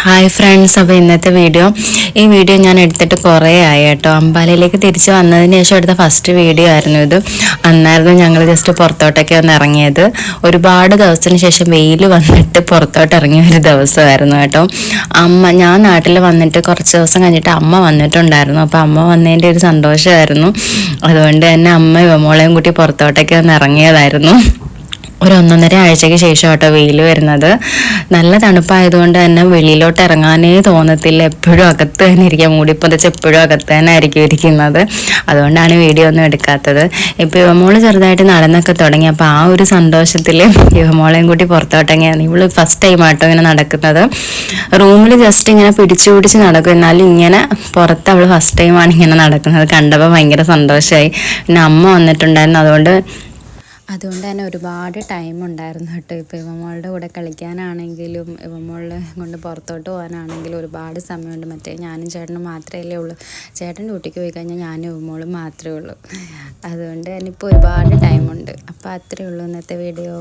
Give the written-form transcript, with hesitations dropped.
Hi friends, അപ്പോൾ ഇന്നത്തെ ഈ വീഡിയോ ഞാൻ എടുത്തിട്ട് കുറേ ആയി കേട്ടോ. അമ്പാലയിലേക്ക് തിരിച്ച് വന്നതിന് ശേഷം എടുത്ത ഫസ്റ്റ് വീഡിയോ ആയിരുന്നു ഇത്. അന്നായിരുന്നു ഞങ്ങൾ ജസ്റ്റ് പുറത്തോട്ടൊക്കെ ഒന്ന് ഇറങ്ങിയത്. ഒരുപാട് ദിവസത്തിന് ശേഷം വെയിൽ വന്നിട്ട് പുറത്തോട്ട് ഇറങ്ങിയ ഒരു ദിവസമായിരുന്നു കേട്ടോ. ഞാൻ നാട്ടിൽ വന്നിട്ട് കുറച്ച് ദിവസം കഴിഞ്ഞിട്ട് അമ്മ വന്നിട്ടുണ്ടായിരുന്നു. അപ്പോൾ അമ്മ വന്നതിൻ്റെ ഒരു സന്തോഷമായിരുന്നു. അതുകൊണ്ട് തന്നെ അമ്മ മോളെയും കൂട്ടി പുറത്തോട്ടൊക്കെ ഒന്ന് ഇറങ്ങിയതായിരുന്നു. ഒരു 1.5 ആഴ്ചയ്ക്ക് ശേഷം കേട്ടോ വെയിൽ വരുന്നത്. നല്ല തണുപ്പായതുകൊണ്ട് തന്നെ വെളിയിലോട്ട് ഇറങ്ങാനേ തോന്നത്തില്ല. എപ്പോഴും അകത്ത് തന്നെ ഇരിക്കാം, മൂടിപ്പൊതച്ച് എപ്പോഴും അകത്ത് തന്നെ ആയിരിക്കും ഇരിക്കുന്നത്. അതുകൊണ്ടാണ് വീഡിയോ ഒന്നും എടുക്കാത്തത്. ഇപ്പോൾ യുവമോള് ചെറുതായിട്ട് നടന്നൊക്കെ തുടങ്ങി. അപ്പോൾ ആ ഒരു സന്തോഷത്തിൽ യുവമോളെയും കൂട്ടി പുറത്തോട്ടെങ്കിൽ ഇവള് ഫസ്റ്റ് ടൈം ആട്ടോ ഇങ്ങനെ നടക്കുന്നത്. റൂമിൽ ജസ്റ്റ് ഇങ്ങനെ പിടിച്ച് നടക്കും, എന്നാലും ഇങ്ങനെ പുറത്ത് അവൾ ഫസ്റ്റ് ടൈമാണ് ഇങ്ങനെ നടക്കുന്നത്. കണ്ടപ്പോൾ ഭയങ്കര സന്തോഷമായി. പിന്നെ അമ്മ വന്നിട്ടുണ്ടായിരുന്നു, അതുകൊണ്ട് തന്നെ ഒരുപാട് ടൈം ഉണ്ടായിരുന്നു കേട്ടോ. ഇപ്പോൾ ഇവമോളുടെ കൂടെ കളിക്കാനാണെങ്കിലും ഇവമോളെ കൊണ്ട് പുറത്തോട്ട് പോകാനാണെങ്കിലും ഒരുപാട് സമയമുണ്ട്. മറ്റേ ഞാനും ചേട്ടനും മാത്രമേ ഉള്ളൂ. ചേട്ടൻ ഡ്യൂട്ടിക്ക് പോയി കഴിഞ്ഞാൽ ഞാനും ഇവമോളും മാത്രമേ ഉള്ളൂ. അതുകൊണ്ട് തന്നെ ഇപ്പോൾ ഒരുപാട് ടൈമുണ്ട്. അപ്പോൾ അത്രയേ ഉള്ളൂ ഇന്നത്തെ വീഡിയോ.